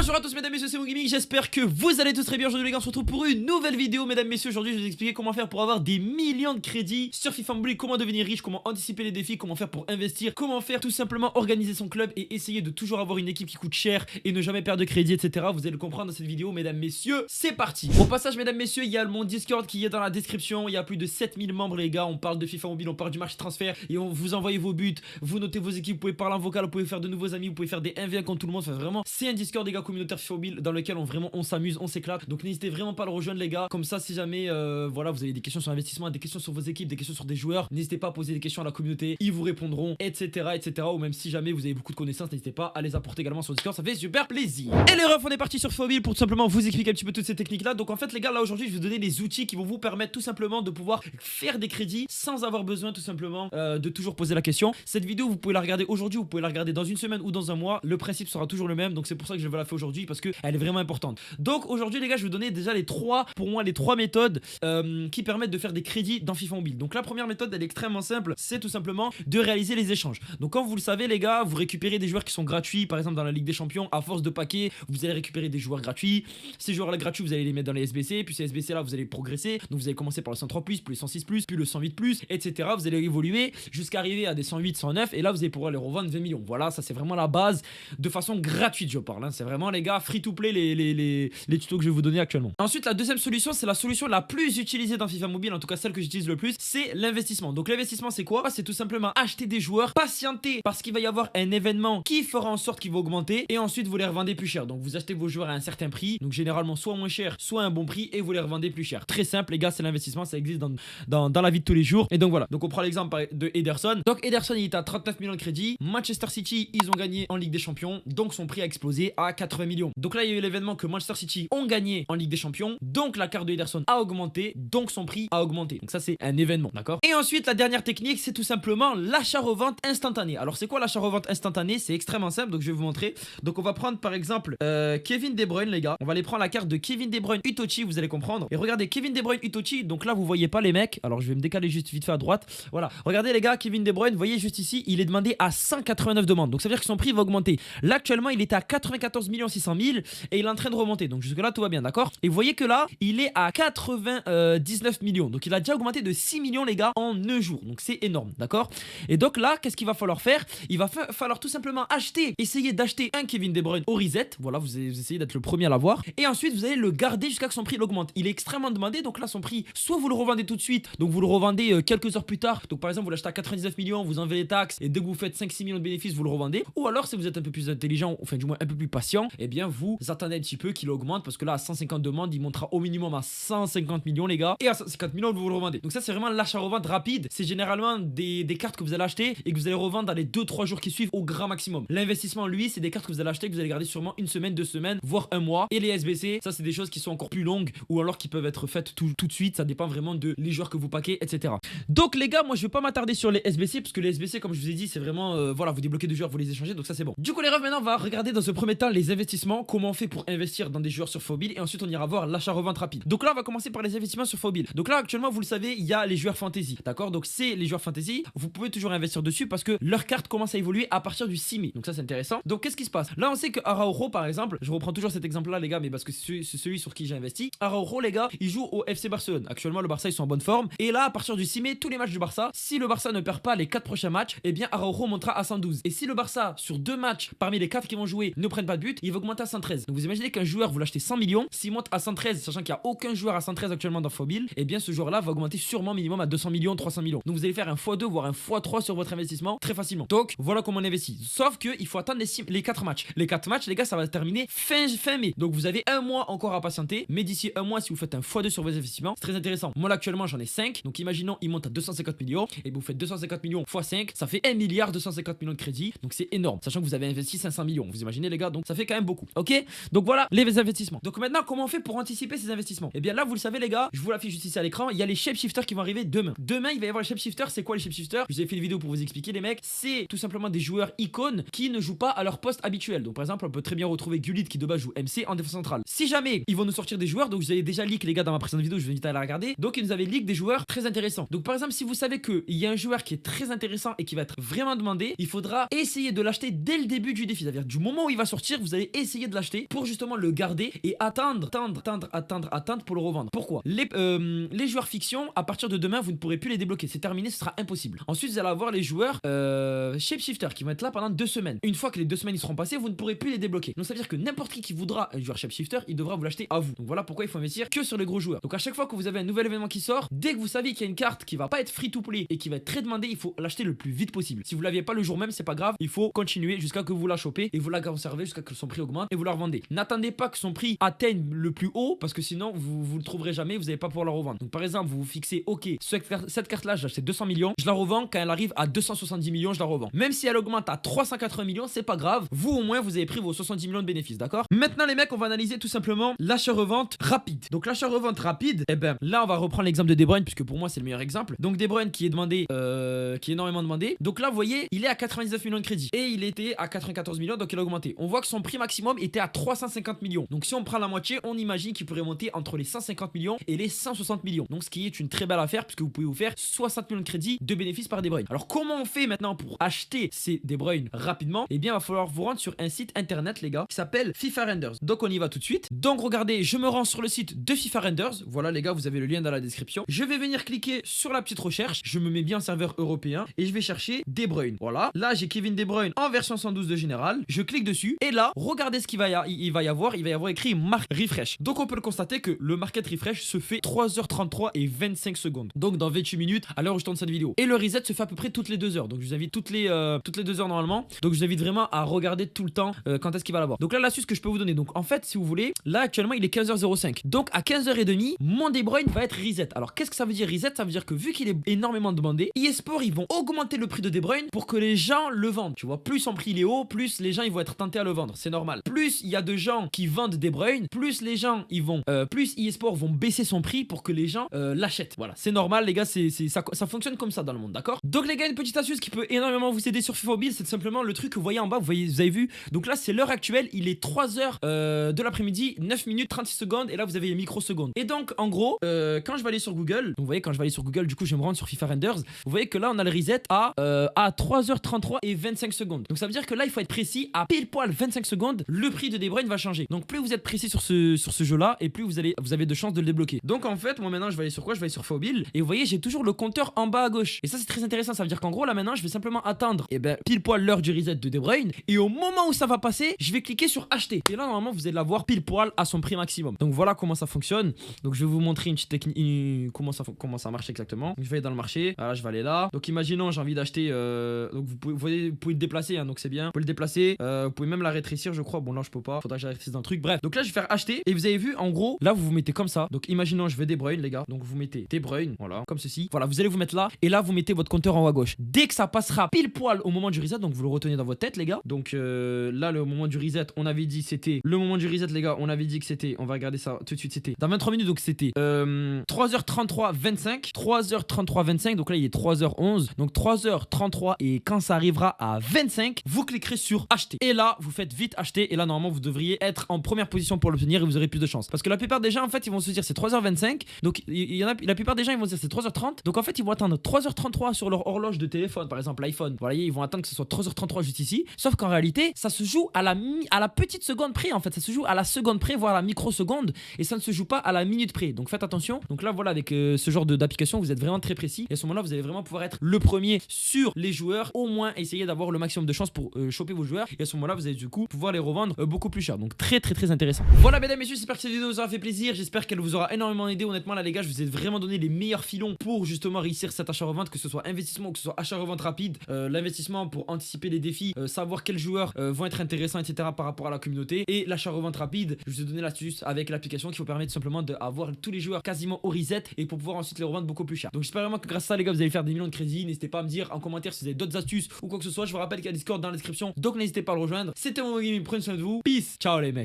Bonjour à tous mesdames et messieurs, c'est Mogaming, j'espère que vous allez tous très bien. Aujourd'hui les gars, on se retrouve pour une nouvelle vidéo mesdames et messieurs. Aujourd'hui je vais vous expliquer comment faire pour avoir des millions de crédits sur FIFA Mobile, comment devenir riche, comment anticiper les défis, comment faire pour investir, comment faire tout simplement organiser son club et essayer de toujours avoir une équipe qui coûte cher et ne jamais perdre de crédit, etc. Vous allez le comprendre dans cette vidéo mesdames et messieurs, c'est parti. Au passage mesdames et messieurs, il y a mon Discord qui est dans la description, il y a plus de 7000 membres les gars. On parle de FIFA Mobile, on parle du marché transfert et on vous envoie vos buts, vous notez vos équipes, vous pouvez parler en vocal, vous pouvez faire de nouveaux amis, vous pouvez faire des 1v1 contre tout le monde. Enfin, vraiment c'est un Discord les gars communautaire FIFA Mobile dans lequel on s'amuse, on s'éclate. Donc n'hésitez vraiment pas à le rejoindre les gars. Comme ça si jamais voilà vous avez des questions sur l'investissement, des questions sur vos équipes, des questions sur des joueurs, n'hésitez pas à poser des questions à la communauté, ils vous répondront, etc. Ou même si jamais vous avez beaucoup de connaissances, n'hésitez pas à les apporter également sur le Discord, ça fait super plaisir. Et les refs, on est parti sur FIFA Mobile pour tout simplement vous expliquer un petit peu toutes ces techniques là. Donc en fait les gars, là aujourd'hui je vais vous donner des outils qui vont vous permettre tout simplement de pouvoir faire des crédits sans avoir besoin tout simplement de toujours poser la question. Cette vidéo vous pouvez la regarder aujourd'hui, vous pouvez la regarder dans une semaine ou dans un mois, le principe sera toujours le même. Donc c'est pour ça que je vais la faire aujourd'hui parce que elle est vraiment importante. Donc aujourd'hui les gars, je vais vous donner déjà les trois méthodes qui permettent de faire des crédits dans FIFA Mobile. Donc la première méthode elle est extrêmement simple, c'est tout simplement de réaliser les échanges. Donc comme vous le savez les gars, vous récupérez des joueurs qui sont gratuits, par exemple dans la Ligue des Champions, à force de paquets, vous allez récupérer des joueurs gratuits. Ces joueurs là gratuits vous allez les mettre dans les SBC, puis ces SBC là vous allez progresser. Donc vous allez commencer par le 103+, puis le 106+, puis le 108+, etc. Vous allez évoluer jusqu'à arriver à des 108, 109 et là vous allez pouvoir les revendre 20 millions. Voilà, ça c'est vraiment la base de façon gratuite je parle, hein. C'est vraiment les gars free to play les tutos que je vais vous donner actuellement. Ensuite la deuxième solution, c'est la solution la plus utilisée dans FIFA Mobile, en tout cas celle que j'utilise le plus, c'est l'investissement. Donc l'investissement c'est quoi? C'est tout simplement acheter des joueurs, patienter parce qu'il va y avoir un événement qui fera en sorte qu'ils vont augmenter et ensuite vous les revendez plus cher. Donc vous achetez vos joueurs à un certain prix, donc généralement soit moins cher, soit un bon prix et vous les revendez plus cher. Très simple les gars, c'est l'investissement, ça existe dans la vie de tous les jours. Et donc voilà, donc on prend l'exemple de Ederson. Donc Ederson il est à 39 millions de crédit, Manchester City ils ont gagné en Ligue des Champions, donc son prix a explosé à 80 millions. Donc là il y a eu l'événement que Manchester City ont gagné en Ligue des Champions, donc la carte de Ederson a augmenté, donc son prix a augmenté. Donc ça c'est un événement, d'accord? Et ensuite la dernière technique c'est tout simplement l'achat-revente instantané. Alors c'est quoi l'achat-revente instantané? C'est extrêmement simple, donc je vais vous montrer. Donc on va prendre par exemple Kevin De Bruyne les gars, on va aller prendre la carte de Kevin De Bruyne Utochi, vous allez comprendre. Et regardez Kevin De Bruyne Utochi, donc là vous voyez pas les mecs, alors je vais me décaler juste vite fait à droite. Voilà, regardez les gars, Kevin De Bruyne, vous voyez juste ici, il est demandé à 189 demandes, donc ça veut dire que son prix va augmenter. Là actuellement il était à 94 600 000 et il est en train de remonter, donc jusque là tout va bien, d'accord? Et vous voyez que là il est à 99 millions, donc il a déjà augmenté de 6 millions les gars en 9 jours, donc c'est énorme, d'accord? Et donc là qu'est-ce qu'il va falloir faire? Il va falloir tout simplement essayer d'acheter un Kevin De Bruyne au reset. Voilà, vous essayez d'être le premier à l'avoir et ensuite vous allez le garder jusqu'à ce que son prix augmente. Il est extrêmement demandé, donc là son prix, soit vous le revendez tout de suite, donc vous le revendez quelques heures plus tard, donc par exemple vous l'achetez à 99 millions, vous enlevez les taxes et dès que vous faites 5-6 millions de bénéfices vous le revendez. Ou alors si vous êtes un peu plus intelligent, enfin du moins un peu plus patient, et bien vous attendez un petit peu qu'il augmente, parce que là à 150 demandes il montera au minimum à 150 millions les gars, et à 150 millions vous le revendez. Donc ça c'est vraiment l'achat-revente rapide, c'est généralement des cartes que vous allez acheter et que vous allez revendre dans les 2-3 jours qui suivent au grand maximum. L'investissement lui c'est des cartes que vous allez acheter, que vous allez garder sûrement une semaine, 2 semaines, voire un mois. Et les SBC, ça c'est des choses qui sont encore plus longues ou alors qui peuvent être faites tout de suite, ça dépend vraiment de les joueurs que vous paquez, etc. Donc les gars, moi je vais pas m'attarder sur les SBC parce que les SBC comme je vous ai dit c'est vraiment voilà, vous débloquez des joueurs, vous les échangez, donc ça c'est bon. Du coup les refs, maintenant on va regarder dans ce premier temps les investissements, comment on fait pour investir dans des joueurs sur Mobile et ensuite on ira voir l'achat-revente rapide. Donc là on va commencer par les investissements sur Mobile. Donc là actuellement vous le savez, il y a les joueurs fantasy, d'accord? Donc c'est les joueurs fantasy, vous pouvez toujours investir dessus parce que leur carte commence à évoluer à partir du 6 mai. Donc ça c'est intéressant. Donc qu'est-ce qui se passe? Là on sait que Araujo par exemple, je reprends toujours cet exemple là les gars, mais parce que c'est celui sur qui j'ai investi. Araujo les gars, il joue au FC Barcelone. Actuellement le Barça ils sont en bonne forme et là à partir du 6 mai tous les matchs du Barça, si le Barça ne perd pas les 4 prochains matchs, et bien Araujo montera à 112. Et si le Barça sur 2 matchs parmi les 4 qui vont jouer ne prennent pas de but, il va augmenter à 113. Donc vous imaginez qu'un joueur vous l'achetez 100 millions, s'il monte à 113 sachant qu'il n'y a aucun joueur à 113 actuellement dans Mobile, et bien ce joueur là va augmenter sûrement minimum à 200 millions, 300 millions. Donc vous allez faire un x2 voire un x3 sur votre investissement très facilement. Donc voilà comment on investit. Sauf que il faut attendre les 4 matchs. Les 4 matchs les gars ça va se terminer fin mai. Donc vous avez un mois encore à patienter, mais d'ici un mois si vous faites un x2 sur vos investissements, c'est très intéressant. Moi là actuellement j'en ai 5, donc imaginons il monte à 250 millions et vous faites 250 millions x 5, ça fait 1 milliard 250 millions de crédit, donc c'est énorme, sachant que vous avez investi 500 millions, vous imaginez les gars, donc ça fait quand même beaucoup, ok? Donc voilà les investissements. Donc maintenant comment on fait pour anticiper ces investissements? Et bien là vous le savez les gars, je vous l'affiche juste ici à l'écran, il y a les shapeshifters qui vont arriver demain. Demain il va y avoir les shapeshifters. C'est quoi les shapeshifters? Je vous ai fait une vidéo pour vous expliquer les mecs, c'est tout simplement des joueurs icônes qui ne jouent pas à leur poste habituel. Donc par exemple on peut très bien retrouver Gullit qui de base joue MC en défense centrale. Si jamais ils vont nous sortir des joueurs, donc vous avez déjà leak les gars dans ma précédente vidéo, je vous invite à la regarder, donc ils nous avaient leak des joueurs très intéressants. Donc par exemple si vous savez qu'il y a un joueur qui est très intéressant et qui va être vraiment demandé, il faudra essayer de l'acheter dès le début du défi, c'est-à-dire du moment où il va sortir, vous allez devriez essayer de l'acheter pour justement le garder et attendre pour le revendre. Pourquoi? Les joueurs fiction, à partir de demain, vous ne pourrez plus les débloquer. C'est terminé, ce sera impossible. Ensuite, vous allez avoir les joueurs Shapeshifter qui vont être là pendant 2 semaines. Une fois que les 2 semaines ils seront passées, vous ne pourrez plus les débloquer. Donc ça veut dire que n'importe qui voudra un joueur Shapeshifter, il devra vous l'acheter à vous. Donc voilà pourquoi il faut investir que sur les gros joueurs. Donc à chaque fois que vous avez un nouvel événement qui sort, dès que vous savez qu'il y a une carte qui va pas être free to play et qui va être très demandée, il faut l'acheter le plus vite possible. Si vous l'aviez pas le jour même, c'est pas grave, il faut continuer jusqu'à que vous la chopez et vous la conservez jusqu'à que son prix augmente et vous la revendez. N'attendez pas que son prix atteigne le plus haut parce que sinon vous le trouverez jamais, vous n'allez pas pouvoir la revendre. Donc par exemple, vous vous fixez OK, cette carte là, j'achète 200 millions, je la revends quand elle arrive à 270 millions, je la revends. Même si elle augmente à 380 millions, c'est pas grave. Vous au moins vous avez pris vos 70 millions de bénéfices, d'accord? Maintenant les mecs, on va analyser tout simplement l'achat-revente rapide. Donc l'achat-revente rapide, eh ben là on va reprendre l'exemple de De Bruyne puisque pour moi c'est le meilleur exemple. Donc De Bruyne qui est demandé, qui est énormément demandé. Donc là vous voyez, il est à 99 millions de crédit et il était à 94 millions, donc il a augmenté. On voit que son prix maximum était à 350 millions. Donc si on prend la moitié, on imagine qu'il pourrait monter entre les 150 millions et les 160 millions. Donc ce qui est une très belle affaire puisque vous pouvez vous faire 60 millions de crédit de bénéfices par De Bruyne. Alors comment on fait maintenant pour acheter ces De Bruyne rapidement? Eh bien il va falloir vous rendre sur un site internet les gars qui s'appelle FIFA Renders. Donc on y va tout de suite. Donc regardez, je me rends sur le site de FIFA Renders. Voilà les gars, vous avez le lien dans la description. Je vais venir cliquer sur la petite recherche. Je me mets bien en serveur européen et je vais chercher De Bruyne. Voilà, là j'ai Kevin De Bruyne en version 112 de général. Je clique dessus et là, regardez ce qu'il va y avoir. Il va y avoir écrit Market Refresh. Donc on peut le constater que le Market Refresh se fait 3h33 et 25 secondes. Donc dans 28 minutes à l'heure où je tourne cette vidéo. Et le reset se fait à peu près toutes les 2 heures. Donc je vous invite toutes les 2 heures normalement. Donc je vous invite vraiment à regarder tout le temps quand est-ce qu'il va l'avoir. Donc là l'astuce que je peux vous donner. Donc en fait si vous voulez, là actuellement il est 15h05. Donc à 15h30, mon De Bruyne va être reset. Alors qu'est-ce que ça veut dire reset? Ça veut dire que vu qu'il est énormément demandé, eSport ils vont augmenter le prix de De Bruyne pour que les gens le vendent. Tu vois, plus son prix il est haut, plus les gens ils vont être tentés à le vendre. C'est normal. Plus il y a de gens qui vendent De Bruyne, plus les gens ils vont, plus eSport vont baisser son prix pour que les gens l'achètent. Voilà, c'est normal les gars, ça fonctionne comme ça dans le monde, d'accord? Donc les gars, une petite astuce qui peut énormément vous aider sur FIFA Mobile, c'est tout simplement le truc que vous voyez en bas, vous avez vu. Donc là c'est l'heure actuelle, il est 3h de l'après-midi, 9 minutes 36 secondes et là vous avez les microsecondes. Et donc en gros, quand je vais aller sur Google, donc vous voyez quand je vais aller sur Google, du coup je vais me rendre sur FIFA Renders, vous voyez que là on a le reset à 3h33 et 25 secondes. Donc ça veut dire que là il faut être précis, à pile poil 25 secondes, le prix de De Bruyne va changer. Donc plus vous êtes précis sur ce jeu là et plus vous avez de chances de le débloquer. Donc en fait moi maintenant je vais aller sur quoi? Je vais aller sur FIFA Mobile et vous voyez j'ai toujours le compteur en bas à gauche. Et ça c'est très intéressant, ça veut dire qu'en gros là maintenant je vais simplement attendre pile poil l'heure du reset de Bruyne et au moment où ça va passer, je vais cliquer sur acheter. Et là normalement vous allez l'avoir pile poil à son prix maximum. Donc voilà comment ça fonctionne. Donc je vais vous montrer une petite technique, comment ça marche exactement. Donc, je vais aller dans le marché. Voilà, je vais aller là. Donc imaginons j'ai envie d'acheter. Donc vous pouvez le déplacer, hein, donc c'est bien. Vous pouvez le déplacer. Vous pouvez même la rétrécir, je crois. Bon là je peux pas. Faudra que je la rétrécisse dans le truc. Bref. Donc là je vais faire acheter. Et vous avez vu en gros là vous vous mettez comme ça. Donc imaginons je veux De Bruyne les gars. Donc vous mettez De Bruyne. Voilà comme ceci. Voilà vous allez vous mettre là. Et là vous mettez votre compteur en haut à gauche. Dès que ça passera pile poil au moment du reset. Donc vous le retenez dans votre tête les gars. Donc là le moment du reset on avait dit c'était. Le moment du reset les gars on avait dit que c'était. On va regarder ça tout de suite. C'était dans 23 minutes. Donc c'était 3h33 25. 3h33 25. Donc là il est 3h11. Donc 3h33. Et quand ça arrivera à 25, vous cliquerez sur acheter. Et là vous faites vite acheter. Et là normalement vous devriez être en première position pour l'obtenir et vous aurez plus de chance. Parce que la plupart des gens en fait ils vont se dire c'est 3h25. Donc il y en a la plupart des gens ils vont se dire c'est 3h30. Donc en fait ils vont attendre 3h33 sur leur horloge de téléphone, par exemple l'iPhone. Voilà, ils vont attendre que ce soit 3h33 juste ici. Sauf qu'en réalité ça se joue à la petite seconde près en fait. Ça se joue à la seconde près, voire à la microseconde. Et ça ne se joue pas à la minute près. Donc faites attention. Donc là voilà avec ce genre d'application vous êtes vraiment très précis. Et à ce moment là vous allez vraiment pouvoir être le premier sur les joueurs. Au moins essayer d'avoir le maximum de chances pour choper vos joueurs. Et à ce moment là vous allez du coup pouvoir les revendre beaucoup plus cher. Donc très intéressant. Voilà mesdames et messieurs, j'espère que cette vidéo vous aura fait plaisir. J'espère qu'elle vous aura énormément aidé. Honnêtement là les gars je vous ai vraiment donné les meilleurs filons pour justement réussir cet achat-revente, que ce soit investissement ou que ce soit achat-revente rapide. L'investissement pour anticiper les défis, savoir quels joueurs vont être intéressants etc par rapport à la communauté. Et l'achat-revente rapide, je vous ai donné l'astuce avec l'application qui vous permet tout simplement d'avoir tous les joueurs quasiment au reset et pour pouvoir ensuite les revendre beaucoup plus cher. Donc j'espère vraiment que grâce à ça les gars vous allez faire des millions de crédits. N'hésitez pas à me dire en commentaire si vous avez d'autres astuces ou quoi que ce soit. Je vous rappelle qu'il y a Discord dans la description, donc n'hésitez pas à le rejoindre. C'était mon gaming, prenez soin de vous. Peace, ciao les mecs.